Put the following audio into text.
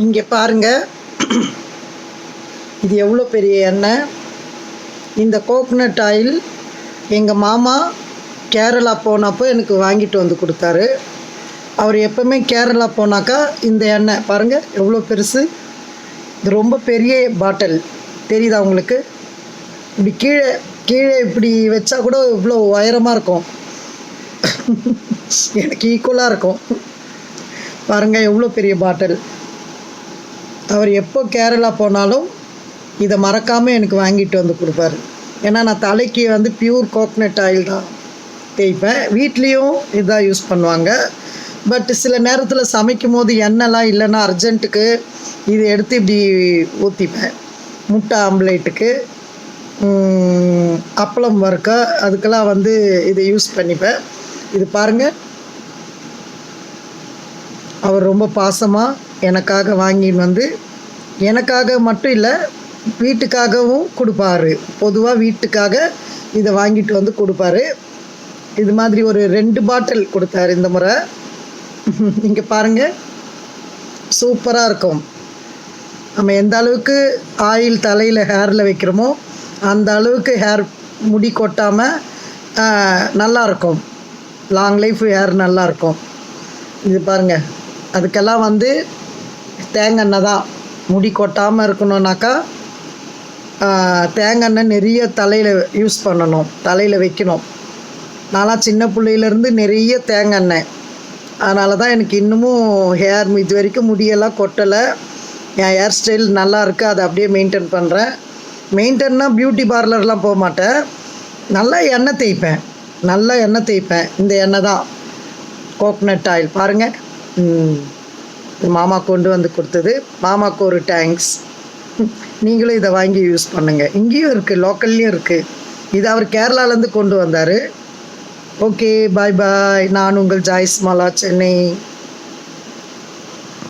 இங்கே பாருங்க, இது எவ்வளோ பெரிய எண்ணெய். இந்த கோகனட் ஆயில் எங்கள் மாமா கேரளா போனப்போ எனக்கு வாங்கிட்டு வந்து கொடுத்தாரு. அவர் எப்போவுமே கேரளா போனாக்கா இந்த எண்ணெய் பாருங்கள் எவ்வளோ பெருசு. இது ரொம்ப பெரிய பாட்டில் தெரியுதா உங்களுக்கு? இப்படி கீழே கீழே இப்படி வச்சா கூட இவ்வளோ உயரமாக இருக்கும். எனக்கு ஈக்குவலாக இருக்கும். பாருங்கள் எவ்வளோ பெரிய பாட்டில். அவர் எப்போ கேரளா போனாலும் இதை மறக்காமல் எனக்கு வாங்கிட்டு வந்து கொடுப்பாரு. ஏன்னா நான் தலைக்கு வந்து பியூர் கோகனட் ஆயில் தான் தேய்ப்பேன். வீட்லேயும் இதான் யூஸ் பண்ணுவாங்க. பட் சில நேரத்தில் சமைக்கும் போது எண்ணெய்லாம் இல்லைன்னா அர்ஜென்ட்டுக்கு இது எடுத்து இப்படி ஊற்றிப்பேன். முட்டை ஆம்லேட்டுக்கு, அப்பளம் வறுக்க, அதுக்கெல்லாம் வந்து இதை யூஸ் பண்ணிப்பேன். இது பாருங்கள், அவர் ரொம்ப பாசமாக எனக்காக வாங்கின்னு வந்து, எனக்காக மட்டும் இல்லை வீட்டுக்காகவும் கொடுப்பாரு. பொதுவாக வீட்டுக்காக இதை வாங்கிட்டு வந்து கொடுப்பாரு. இது மாதிரி ஒரு 2 பாட்டில் கொடுத்தாரு இந்த முறை. இங்கே பாருங்கள், சூப்பராக இருக்கும். நம்ம எந்த அளவுக்கு ஆயில் தலையில் ஹேரில் வைக்கிறோமோ அந்த அளவுக்கு ஹேர் முடி கொட்டாமல் நல்லாயிருக்கும். லாங் லைஃப் ஹேர் நல்லாயிருக்கும். இது பாருங்கள், அதுக்கெல்லாம் வந்து தேங்காய் தான். முடி கொட்டாமல் இருக்கணுன்னாக்கா தேங்காய் நிறைய தலையில் யூஸ் பண்ணணும், தலையில் வைக்கணும். நான்லாம் சின்ன பிள்ளையிலேருந்து நிறைய தேங்காய். அதனால தான் எனக்கு இன்னமும் ஹேர் இது வரைக்கும் முடியெல்லாம் கொட்டலை. என் ஹேர் ஸ்டைல் நல்லா இருக்குது, அதை அப்படியே மெயின்டைன் பண்ணுறேன். மெயின்டைன்னா பியூட்டி பார்லர்லாம் போக மாட்டேன். நல்லா எண்ணெய் தேய்ப்பேன். இந்த எண்ணெய் தான் கோகனட் ஆயில் பாருங்கள். மாமா கொண்டு வந்து கொடுத்தது. மாமாவுக்கு ஒரு தேங்க்ஸ். நீங்களும் இதை வாங்கி யூஸ் பண்ணுங்கள். இங்கேயும் இருக்குது, லோக்கல்லையும் இருக்குது. இது அவர் கேரளாலேருந்து கொண்டு வந்தார். ஓகே, பாய் பாய். நான் உங்கள் ஜாய்ஸ் மாலா, சென்னை.